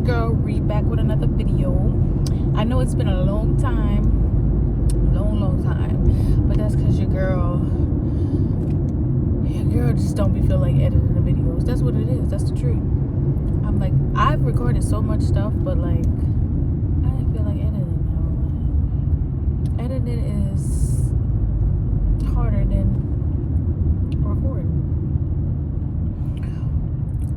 your girl Reed back with another video. I know it's been a long time, but that's because your girl just don't be feel like editing the videos. That's what it is. That's the truth. I'm like, I've recorded so much stuff, but like, I didn't feel like editing now. Editing is harder than recording.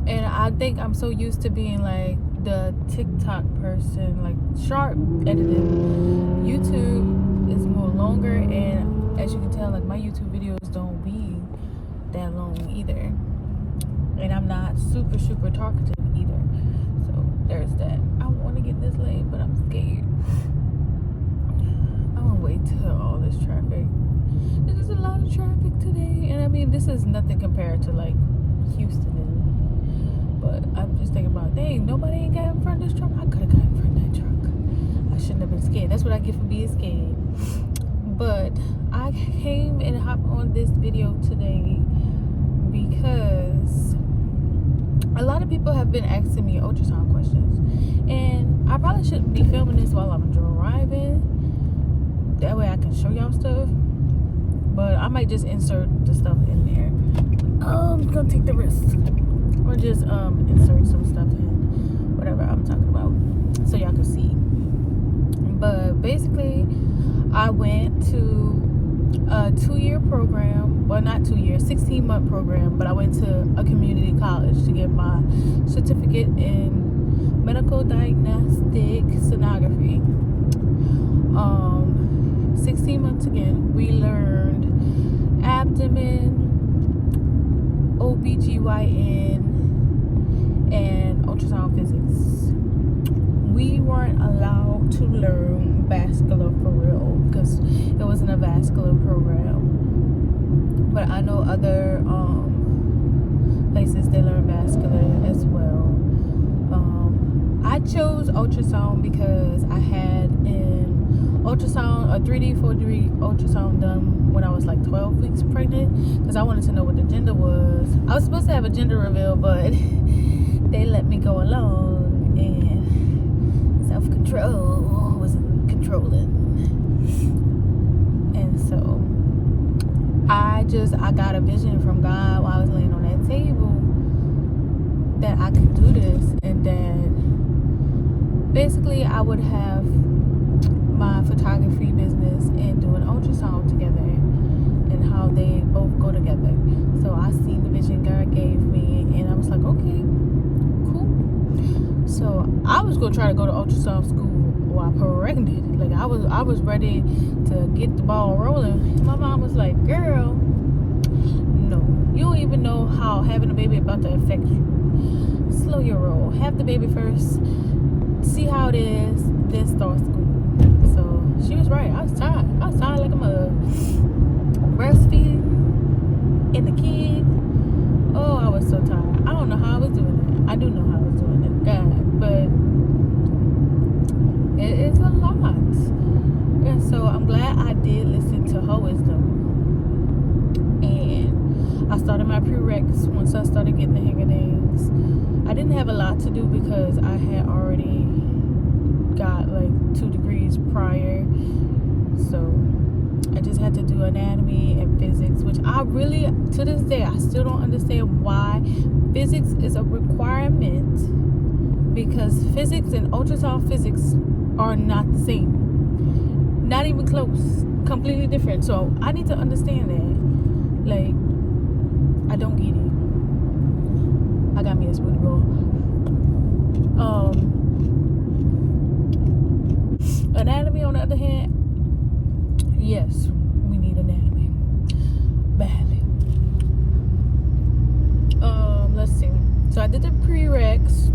And I think I'm so used to being like the TikTok person, like sharp editing. YouTube is more longer, and as you can tell, like my YouTube videos don't be that long either. And I'm not super talkative either. So there's that. I want to get this lane, but I'm scared. I want to wait till all this traffic. There's a lot of traffic today, and I mean, this is nothing compared to like Houston. But I'm just thinking about, dang, nobody ain't got in front of this truck. I could have got in front of that truck. I shouldn't have been scared. That's what I get for being scared. But I came and hopped on this video today because a lot of people have been asking me ultrasound questions. And I probably shouldn't be filming this while I'm driving. That way I can show y'all stuff. But I might just insert the stuff in there. I'm gonna take the risk. Or just insert some stuff in whatever I'm talking about so y'all can see. But basically, I went to a 2-year program. Well, not 2 years, 16-month program. But I went to a community college to get my certificate in medical diagnostic sonography. 16 months again. We learned abdomen, OBGYN, and ultrasound physics. We weren't allowed to learn vascular for real because it wasn't a vascular program. But I know other places they learn vascular as well. I chose ultrasound because I had an ultrasound, a 3D, 4D ultrasound done when I was like 12 weeks pregnant because I wanted to know what the gender was. I was supposed to have a gender reveal, but they let me go along, and self-control wasn't controlling. And so I got a vision from God while I was laying on that table that I could do this, and that basically I would have my photography business and do an ultrasound together, and how they both go together. So I seen the vision God gave me, and I was like, okay, cool. So I was gonna try to go to ultrasound school while pregnant. Like I was ready to get the ball rolling. My mom was like, girl, no, you don't even know how having a baby about to affect you. Slow your roll. Have the baby first. See how it is, then start school. So she was right. I was tired like a mug. Breastfeeding and the kid. Oh, I was so tired. I don't know how I was doing it. I do know how I was doing it, God, but it is a lot. And so I'm glad I did listen to her wisdom. And I started my prereqs once I started getting the hang of things. I didn't have a lot to do because I had already got like 2 degrees prior. So I just had to do anatomy and physics, which I really, to this day, I still don't understand why physics is a requirement, because physics and ultrasound physics are not the same. Not even close. Completely different. So I need to understand that. Like, I don't get it. I got me a smoothie bowl. Anatomy, on the other hand, yes, we need anatomy badly. Let's see. So I did the prereqs,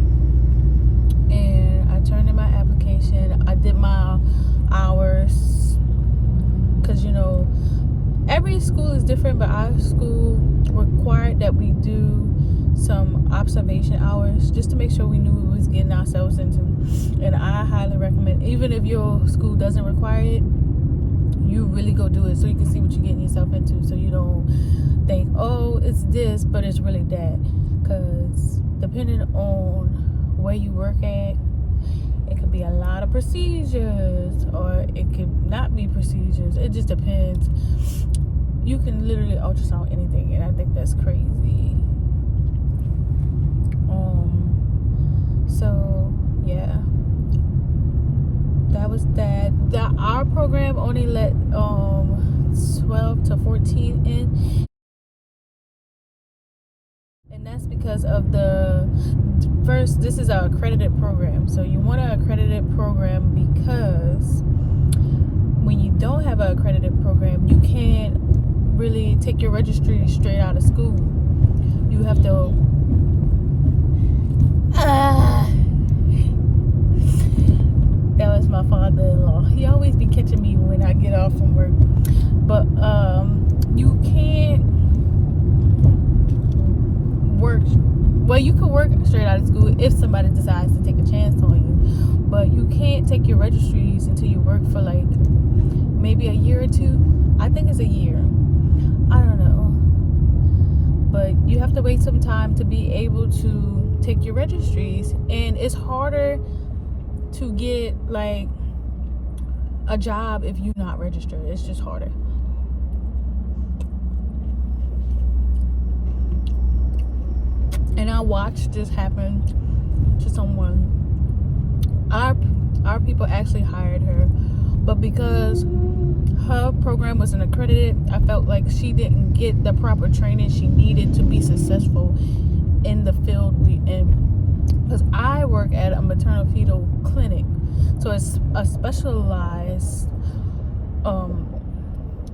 and I turned in my application. I did my hours, because you know every school is different, but our school required that we do some observation hours just to make sure we knew what we was getting ourselves into. And I highly recommend, even if your school doesn't require it, you really go do it so you can see what you're getting yourself into, so you don't think, oh, it's this, but it's really that. Because depending on where you work at. It could be a lot of procedures, or it could not be procedures. It just depends. You can literally ultrasound anything, and I think that's crazy. So yeah, that was that. Our program only let 12 to 14 in, and that's because of the first, this is an accredited program. So you want an accredited program because when you don't have an accredited program, you can't really take your registry straight out of school. You have to that was my father-in-law. He always be catching me when I get off from work. But you can't work. Well, you can work straight out of school if somebody decides to take a chance on you. But you can't take your registries until you work for like maybe a year or two. I think it's a year. I don't know. But you have to wait some time to be able to take your registries. And it's harder to get like a job if you're not registered. It's just harder. And I watched this happen to someone. Our people actually hired her, but because her program wasn't accredited, I felt like she didn't get the proper training she needed to be successful in the field we in. Because I work at a maternal fetal clinic, so it's a specialized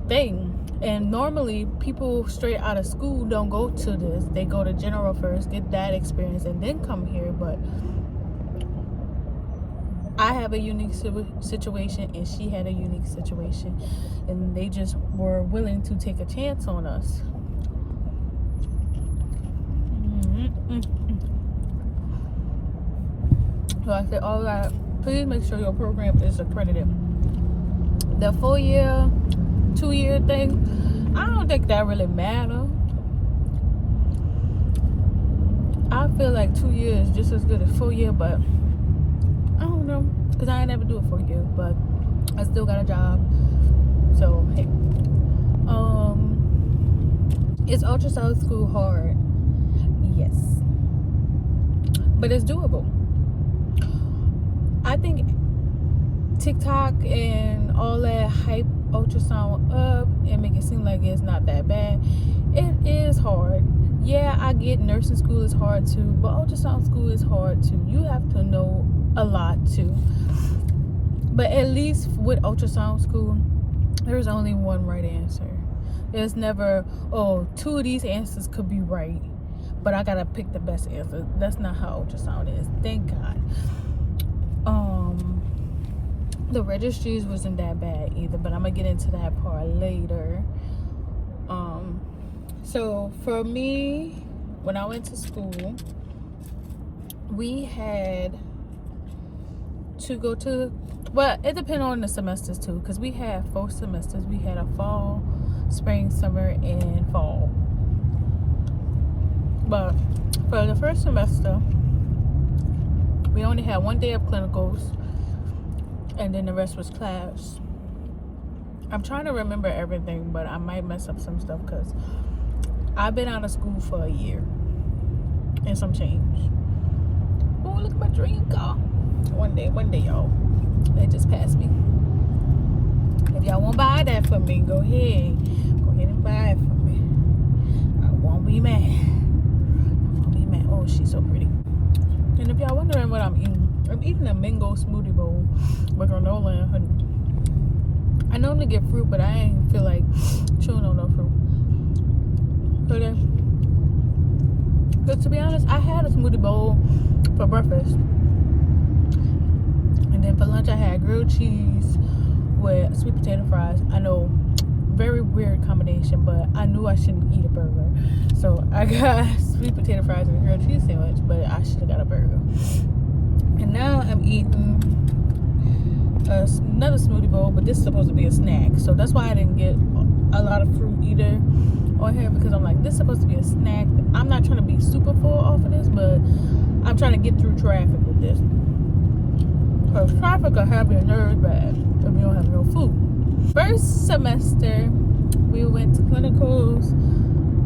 thing. And normally people straight out of school don't go to this. They go to general first, get that experience, and then come here. But I have a unique situation, and she had a unique situation, and they just were willing to take a chance on us. So I said, all right, please make sure your program is accredited. The 4 year, 2 year thing, I don't think that really matters. I feel like 2 years is just as good as 4 year, but I don't know, because I ain't never do it 4 years, but I still got a job. So hey, is ultrasound school hard? Yes, but it's doable. I think TikTok and all that hype ultrasound up and make it seem like it's not that bad. It is hard. Yeah, I get nursing school is hard too, but ultrasound school is hard too. You have to know a lot too. But at least with ultrasound school, there's only one right answer. There's never, oh, 2 of these answers could be right, but I gotta pick the best answer. That's not how ultrasound is. Thank God. The registries wasn't that bad either, but I'm gonna get into that part later. So for me, when I went to school, we had to go to, well, it depended on the semesters too, because we had 4 semesters. We had a fall, spring, summer, and fall. But for the first semester, we only had 1 day of clinicals, and then the rest was class. I'm trying to remember everything, but I might mess up some stuff because I've been out of school for a year and some change. Oh, look at my dream car. One day, y'all. It just passed me. If y'all won't buy that for me, go ahead and buy it for me. I won't be mad. Oh, she's so pretty. And if y'all wondering what I'm eating a mango smoothie bowl with granola and honey. I normally get fruit, but I ain't feel like chewing on no fruit. But to be honest, I had a smoothie bowl for breakfast. And then for lunch, I had grilled cheese with sweet potato fries. I know, very weird combination, but I knew I shouldn't eat a burger. So I got sweet potato fries and a grilled cheese sandwich, but I should have got a burger. And now I'm eating another smoothie bowl, but this is supposed to be a snack. So that's why I didn't get a lot of fruit eater on here because I'm like, this is supposed to be a snack. I'm not trying to be super full off of this, but I'm trying to get through traffic with this. Because traffic will have your nerves bad if you don't have no food. First semester, we went to clinicals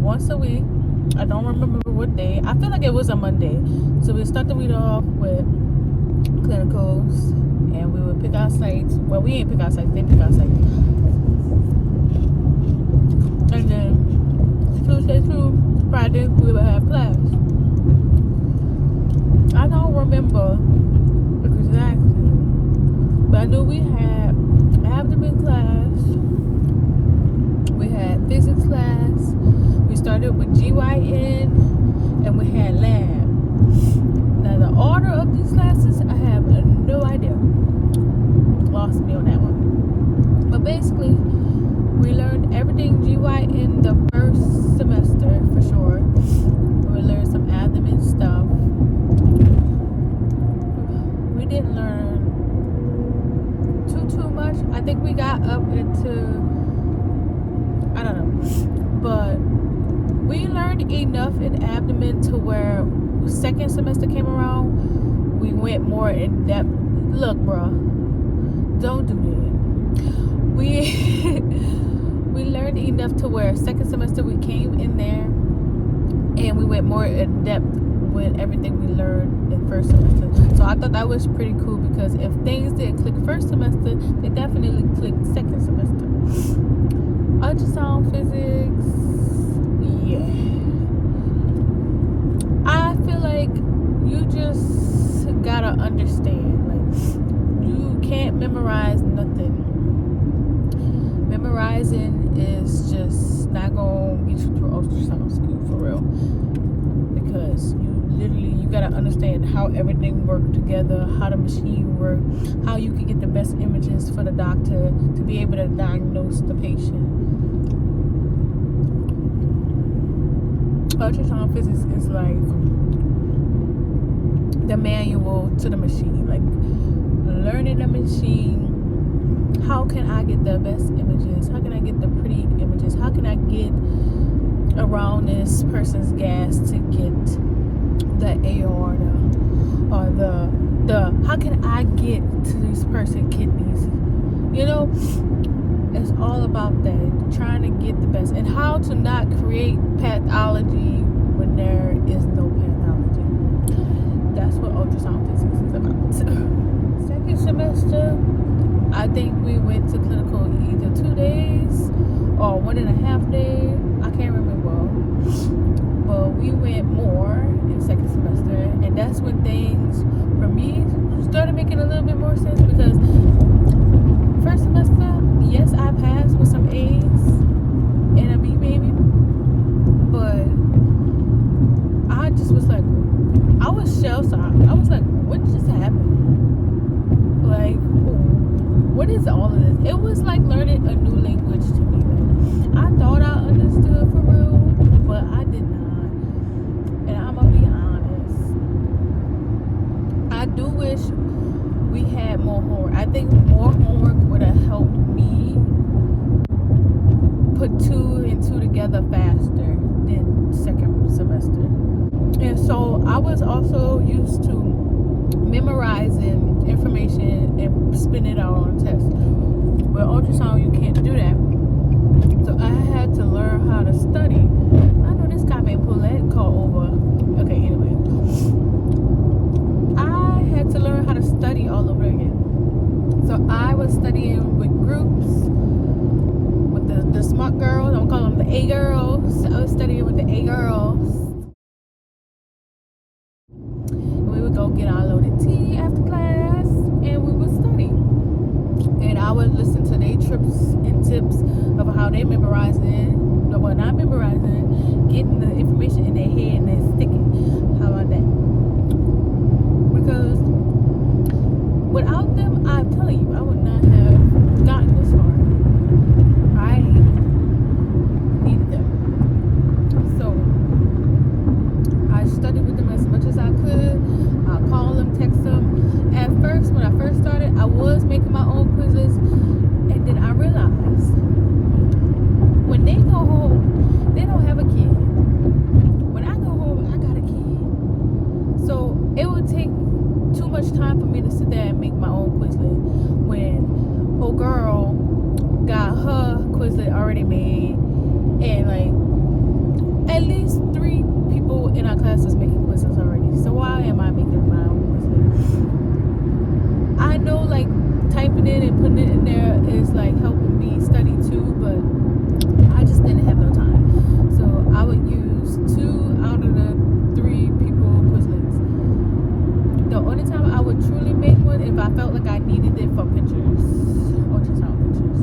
once a week. I don't remember what day. I feel like it was a Monday. So we start the week off with clinicals, and we would pick our sites. Well, we ain't pick our sites, they pick our sites. And then Tuesday through Friday, we would have class. I don't remember exactly, but I knew we had abdomen class, we had physics class, we started with GYN, and we had lab. Now the order of these classes, I have no idea. Lost me on that one. But basically, we learned everything GYN the first semester for sure. We learned some abdomen stuff. We didn't learn too much. I think we got up into, I don't know, but we learned enough in abdomen to where second semester came around, we went more in depth. Look, bro, don't do that. We learned enough to where second semester we came in there and we went more in depth with everything we learned in first semester. So I thought that was pretty cool because if things didn't click first semester, they definitely clicked second semester. Ultrasound physics, yeah. I feel like you just gotta understand. Like, you can't memorize nothing. Memorizing is just not gonna get you through ultrasound school for real. Because you gotta understand how everything works together, how the machine works, how you can get the best images for the doctor to be able to diagnose the patient. Ultrasound physics is like the manual to the machine, like learning the machine. How can I get the best images? How can I get the pretty images? How can I get around this person's gas to get the aorta or the how can I get to this person's kidneys? You know, it's all about that, trying to get the best, and how to not create pathology when there is no pathology. That's what ultrasound physics is about. Second semester, I think we went to clinical either 2 days or 1.5 days. I can't remember. But we went more in second semester, and that's when things, for me, started making a little bit more sense because first semester, yes, I passed with some A's and a B maybe, but I just was like, I was shell-shocked. I was like, what just happened? Like, what is all of this? It was like learning a new language to me. Like, I thought I understood for real, but I did not. And I'm gonna be honest, I do wish we had more homework. I think more homework would have helped me put 2 and 2 together faster than second semester. And so I was also used to memorizing information and spinning it out on a test. With ultrasound, you can't do that. So I had to learn how to study. I know this guy may pull that call over. Okay, anyway. I had to learn how to study all over again. So I was studying with groups, with the smart girls. I'm calling them the A girls. I was studying with the A girls. We would go get our loaded tea after class, and we would study. And I would listen to their trips and tips of how they memorizing, well, not memorizing, getting the information in their head and then sticking. How about that? Because without them, I'm telling you, I would not have gotten this far. I needed them. So I studied with them as much as I could. I call them, text them. At first, when I first started, I was making my own quizzes, and then I realized old girl got her Quizlet already made, and like at least 3 people in our class was making Quizlets already. So why am I making my own Quizlet? I know like typing it and putting it in there is like helping me study too, but I just didn't have no time. So I would use 2 out of the 3 people Quizlets. The only time I would truly make one if I felt like I needed it for pictures, ultrasound pictures.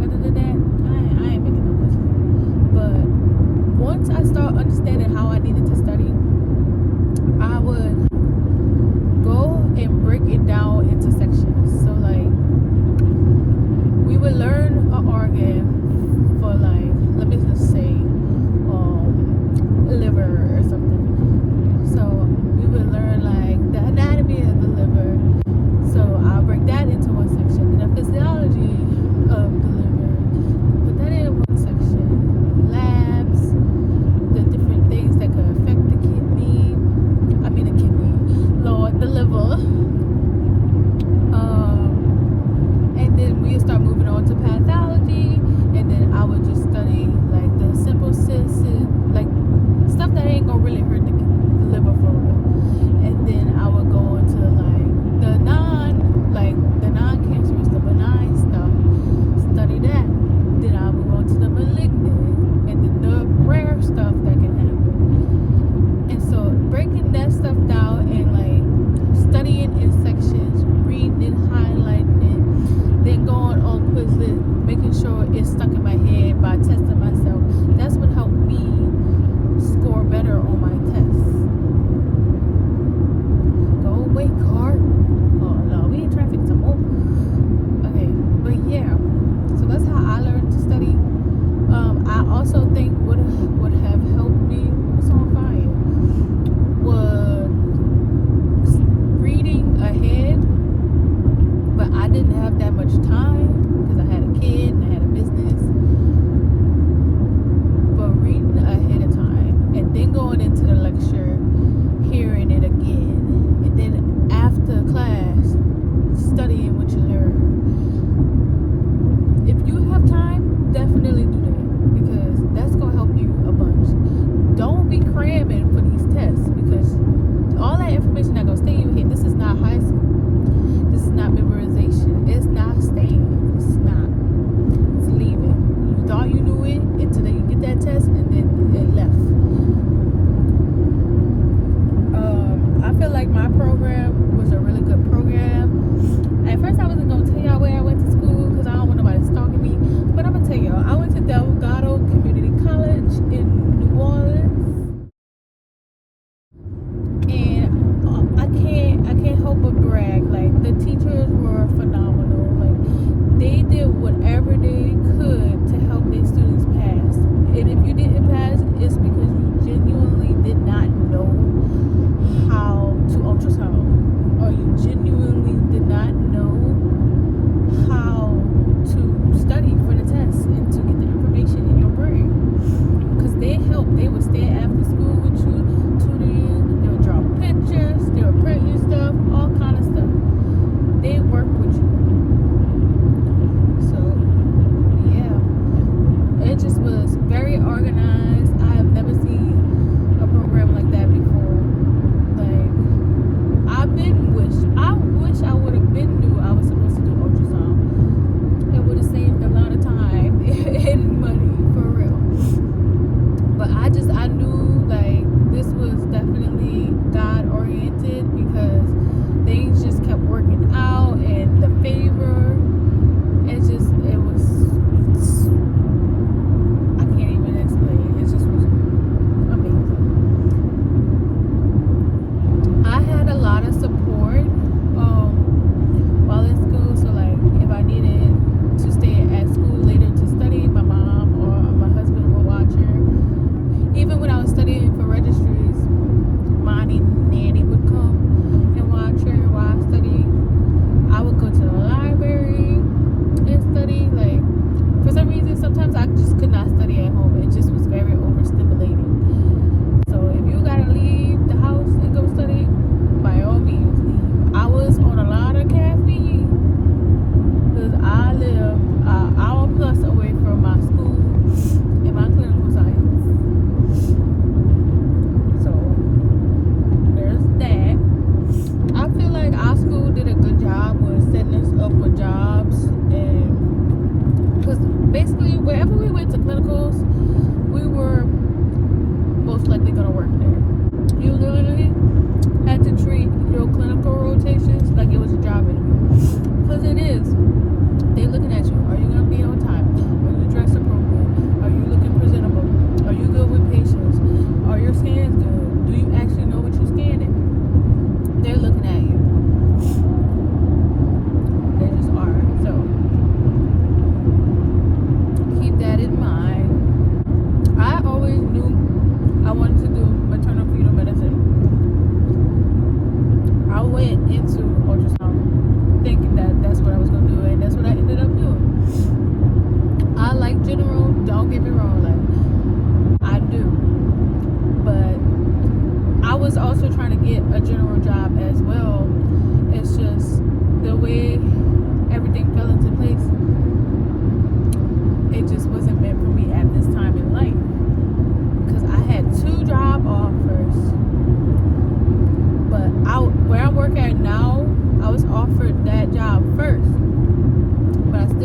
Other than that, I ain't making no Quizlet. But once I start understanding how I needed to study, I would go and break it down into sections. So like we would learn an organ for like, let me just say liver or something. So we would learn like the anatomy of the liver. So I'll break that into one section. The physiology of the liver, put that in one section. Labs, the different things that could affect the kidney. I mean the kidney, Lord, the liver. And then we start moving on to pathology.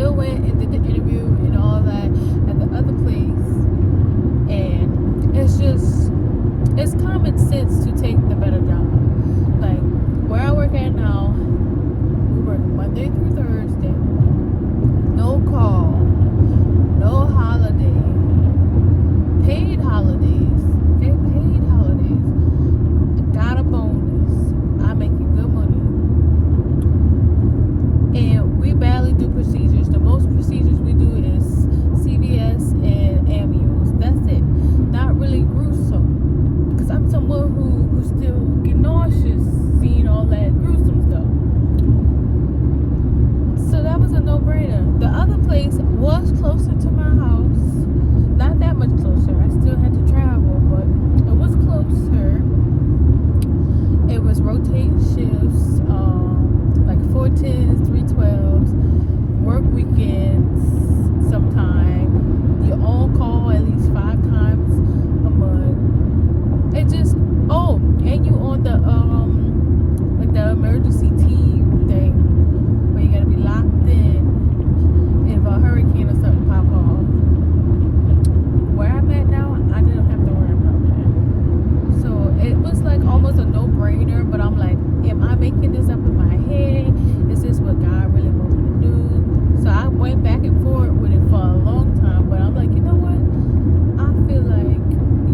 still went and did the interview and all that at the other place. And it's common sense to take the better job. Like where I work at now, we work Monday through Thursday. No call, no holiday, paid holidays. Okay, paid holidays. Got a bonus. I'm making good money. And we barely do procedures. The most procedures we do is CVS and amnios. That's it. Not really gruesome. Because I'm someone who still get nauseous seeing all that gruesome stuff. So that was a no-brainer. The other place was closer to my house. Not that much closer. I still had to travel, but it was closer. It was rotating shifts, like 410s, 312s, work weekends sometime. You're on call at least 5 times a month. It just, and you on the like the emergency team thing where you gotta be locked in if a hurricane or something pop off. Where I'm at now, I didn't have to worry about that. So it was like almost a no-brainer, but I'm like, am I making this up in my head? Is this what God really wants me to do? So I went back and forth with it for a long time, but I'm like, you know what? I feel like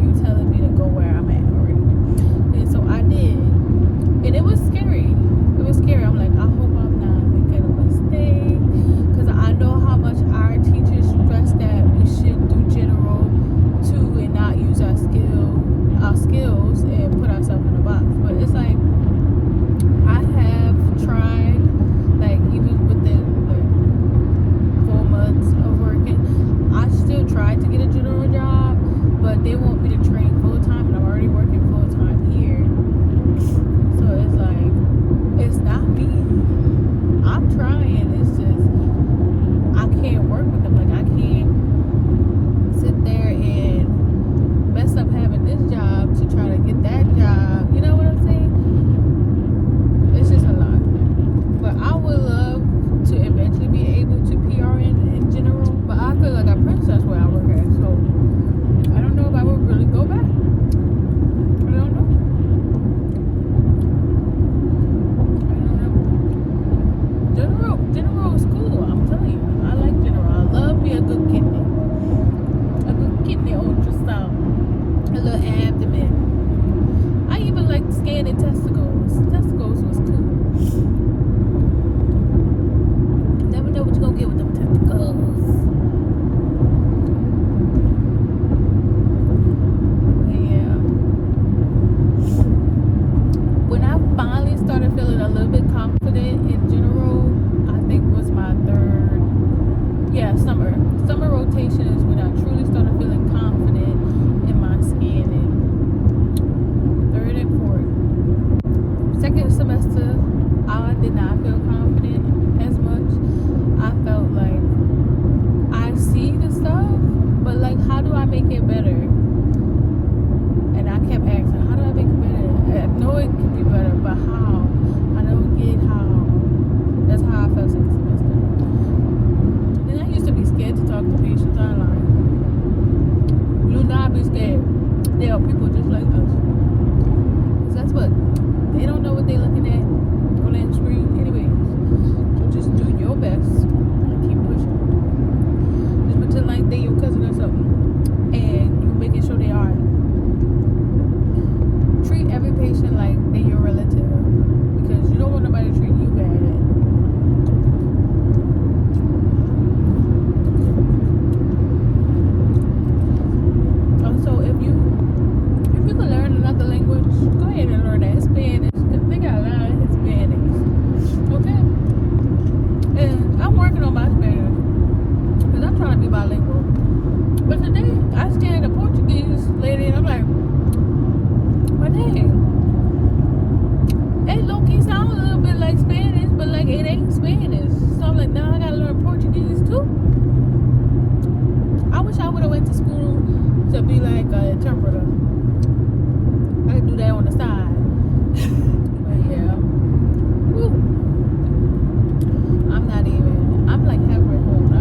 you telling me to go where I'm at already. And so I did. And it was scary. It was scary. I'm like, I hope I'm not making a mistake. Because I know how much our teachers stress that we should do general too and not use our skills and put ourselves in a box. But it's like, I have tried, like even within like 4 months of working, I still tried to get a general job, but they want me to train full time, and I'm already working full time here. So it's like, it's not me. I'm trying. It's just I can't work with them. Like I can't sit there and mess up having this job to try to get that job. You know what I'm saying? It's just a lot. But I would love to eventually be able to PR in general. But I feel like a princess where I work at. So I don't know if I would really go back. I don't know. General is cool. I'm telling you. I like general. I love me a good kidney. A good kidney ultrasound. A little abdomen. I even like scanning testicles. Testicles was cool. Never know what you're gonna get with them testicles. Yeah. When I finally started feeling a little bit confident in general, I think was my summer rotation is when I truly started feeling confident in my scanning. 3rd and 4th. 2nd semester, I did not feel confident as much. I felt like I see the stuff, but like, how do I make it better? And I kept asking, how do I make it better? I know it could be better, but how? I don't get how. That's how I felt 2nd semester. And I used to be scared to talk to patients online. Do not be scared. They are people just like us. So that's what they don't know what they're looking at on that screen anyways. So just do your best and keep pushing. Just pretend like they your cousin or something, and you making sure they are. Treat every patient like they're your relative, because you don't want nobody to treat you bad. Also, if you can learn another language, go ahead and learn that. Spanish. They got a lot of Hispanics. Okay? And I'm working on my Spanish, because I'm trying to be bilingual. But today, I stand a Portuguese lady and I'm like, my name. It low-key sounds a little bit like Spanish, but like it ain't Spanish. So I'm like, now I gotta learn Portuguese too. I wish I would have went to school to be like an interpreter. I could do that on the side. But yeah. Woo. I'm like halfway home.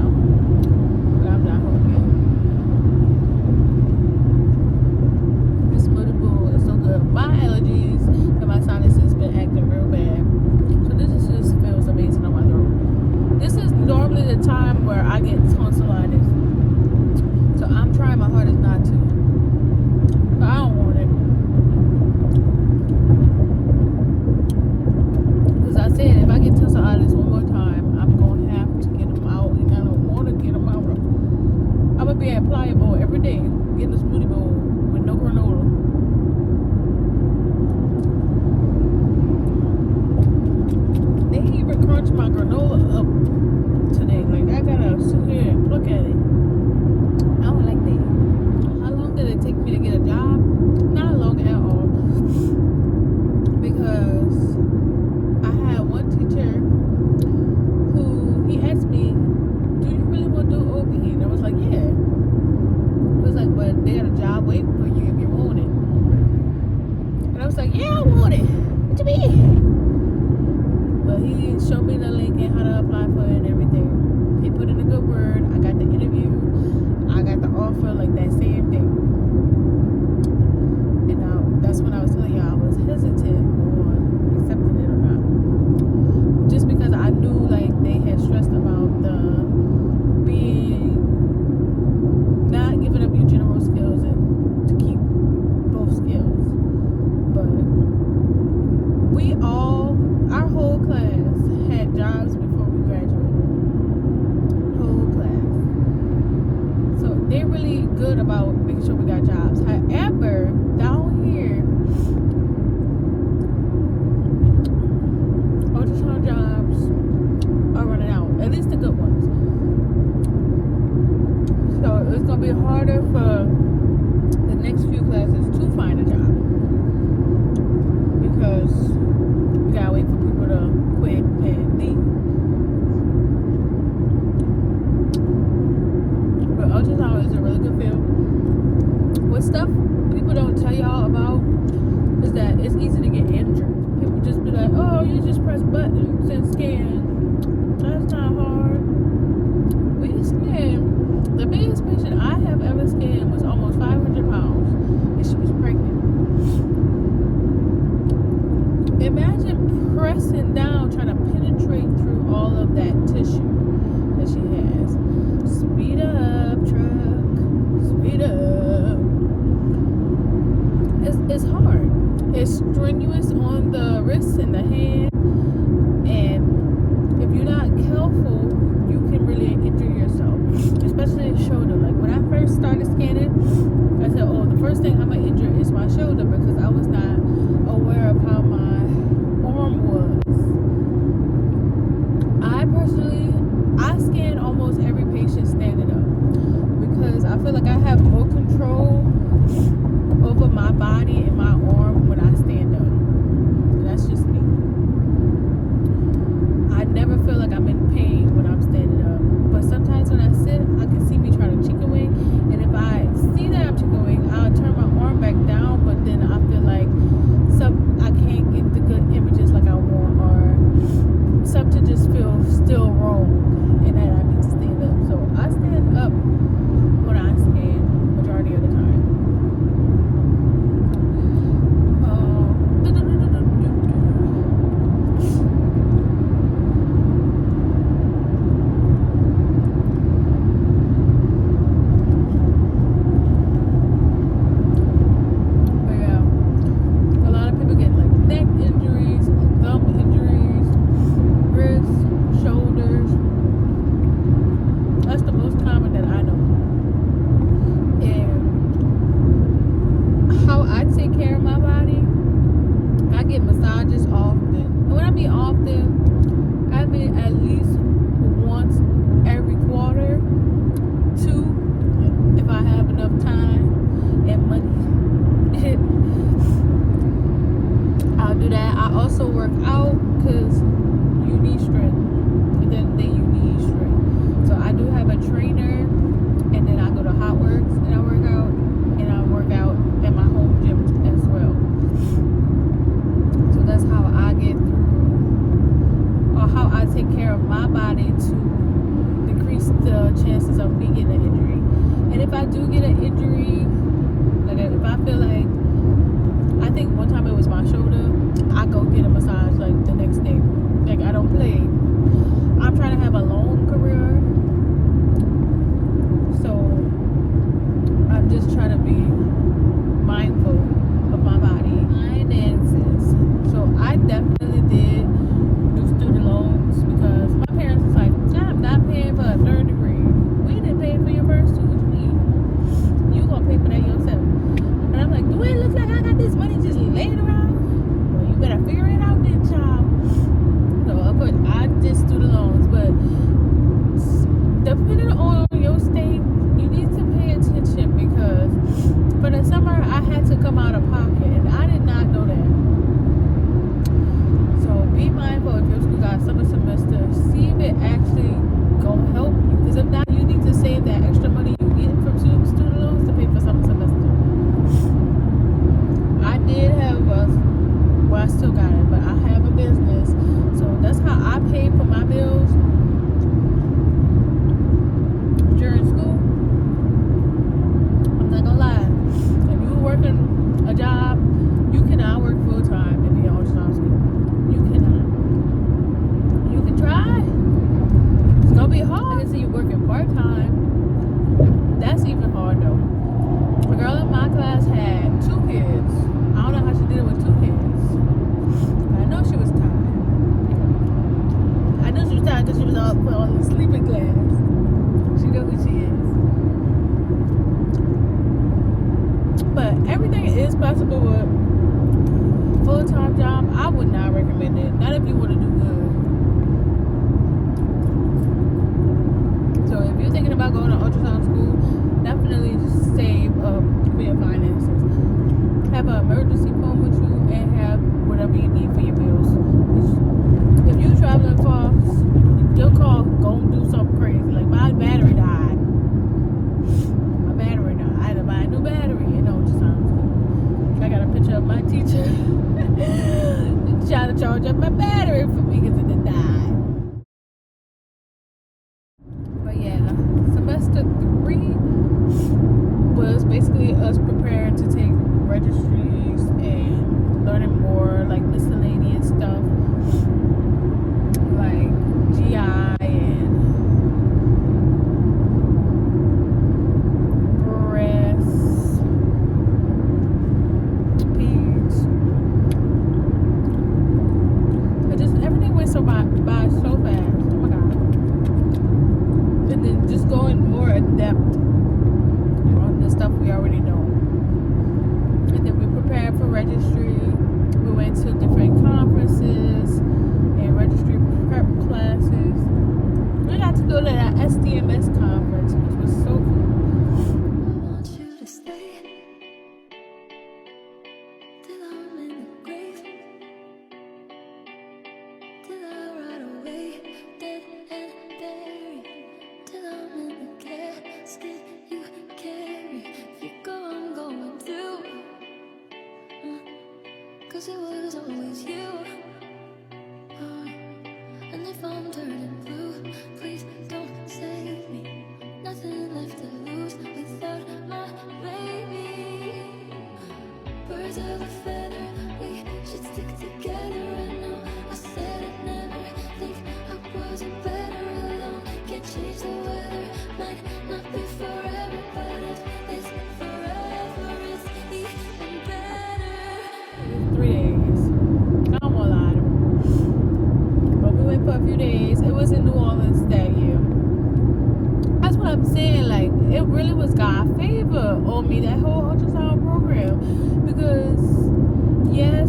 good word. I got the interview. I got the offer like that same day. And now that's when I was telling y'all I was hesitant on accepting it or not. Just because I knew like they had stressed about the being not giving up your general skills and to keep both skills. But our whole class had jobs before we graduated. Whole class. So they're really good about making sure we got jobs. However, down here, ultrasound jobs are running out. At least the good ones. So it's gonna be harder for the next few classes to find a job because we gotta wait for people to quit and leave. But ultrasound is a really good field. What stuff people don't tell y'all about is that it's easy to get injured. People just be like, oh, you just press buttons and scan. That's not hard. We scan. The biggest patient I have ever scanned was almost 500 pounds, and she was pregnant. Imagine pressing down, trying to penetrate through all of that tissue that she has. Speed up, truck. Speed up. It's hard. It's strenuous on the wrists and the hand, and if you're not careful, you can really injure yourself, especially the shoulder. Like when I first started scanning, I said, oh, the first thing I'm gonna injure is my shoulder because I was not aware of how my arm was. I scan almost every patient standing up because I feel like I have more control over my body and my arm when I stand up. That's just me. I never feel like I'm in pain when I'm standing up. But sometimes when I sit, I can see me try to chicken wing. And if I see that I'm chicken wing, I'll turn my arm back down. But then I feel like I can't get the good images like I want, or something just feels still wrong, and that I need to stand up. So I stand up when I scan majority of the time. Chances of me getting an injury. And if I do get an injury, like if I feel like, I think one time it was my shoulder, I go get a massage like the next day. Like I don't play. I'm trying to have a long career, so I'm just trying to be mindful of my body. Finances. So I definitely did do student loans because my parents was like, I'm not paying for a third degree. We didn't pay for your first two. What you mean? You gonna pay for that yourself? And I'm like, do it look like I got this money just laying around? Well, you better figure it out then, child. So of course I did student loans, but depending on your state, you need to pay attention because for the summer I had to come out of pocket, and I did not know that. So be mindful if your school got summer semester. See if it actually gonna help you, because if not, you need to save that extra money you get from student loans to pay for summer semester. I did have I still got it, but I have a business, so that's how I pay for my bills. is possible, but full-time job, I would not recommend it. Not if you want to do good. So if you're thinking about going to ultrasound school, definitely save up for your finances. Have an emergency phone with you and have whatever you need for your bills. If you're traveling far, your car gonna do something crazy. Like my battery died. I had to buy a new battery in ultrasound school. I got a picture of my teacher trying to charge up my battery for me because it had died. But yeah, semester 3 was basically us preparing to take registries and learning more like miscellaneous stuff like GI and breast, peds. But just everything went so by so fast. Oh my god. And then just going more in depth on the stuff we already know. And then we prepared for registry. We went to different conferences and registry prep classes. We got to go to that SDMS conference, which was so cool. I want you to stay till I'm in the grave, till I ride away, dead and buried, till I'm in the casket you carry. If you go, I'm going too, 'cause it was always you. And if I'm turning blue, please don't save me. Nothing left to lose without my baby. Birds of a feather, we should stick together. I know I said I'd never think I wasn't better alone. Can't change the weather, might not be forever, but if it's forever, it's even better. 3 days. I don't want to lie to you. But we went for a few days. It was in New Orleans that year. That's what I'm saying. Like, it really was God's favor on me, that whole ultrasound program. Because, yes,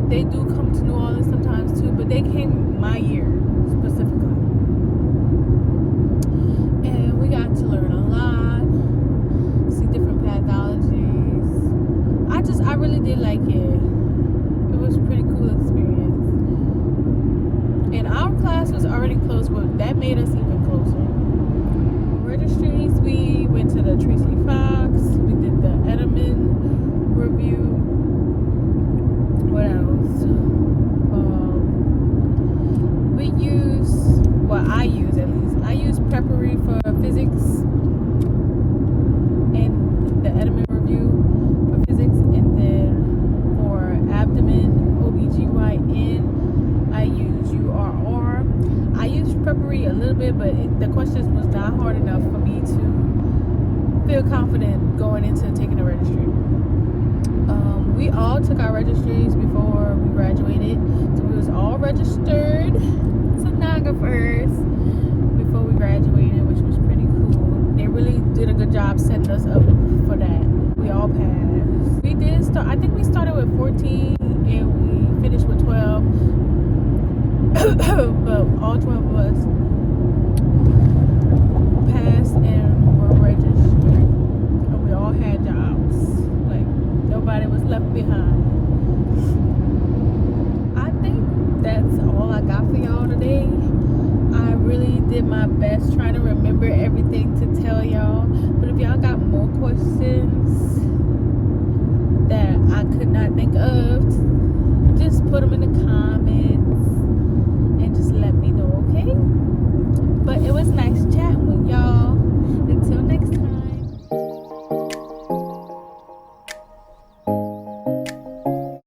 they do come to New Orleans sometimes too, but they came my year specifically. And we got to learn a lot, see different pathologies. I really did like it. It was a pretty cool experience. And our class was already close, but that made us even closer. Registries, we went to the Tracy Fox, we did the Edelman review. What else? I use at least. I use Peppery for physics and the Edelman review for physics, and then for abdomen, OBGYN, I use URR. I use Peppery a little bit, but the questions was not hard enough for me to feel confident going into taking the registry. We all took our registries before we graduated, so we was all registered sonographers before we graduated, which was pretty cool. They really did a good job setting us up for that. We all passed. We did start, I think we started with 14 and we finished with 12. But all 12 of us passed and were registered. And we all had jobs. Like, nobody was left behind. I think that's all I got for y'all today. I really did my best trying to remember everything to tell y'all. But if y'all got more questions that I could not think of, just put them in the comments and just let me know, okay? But it was nice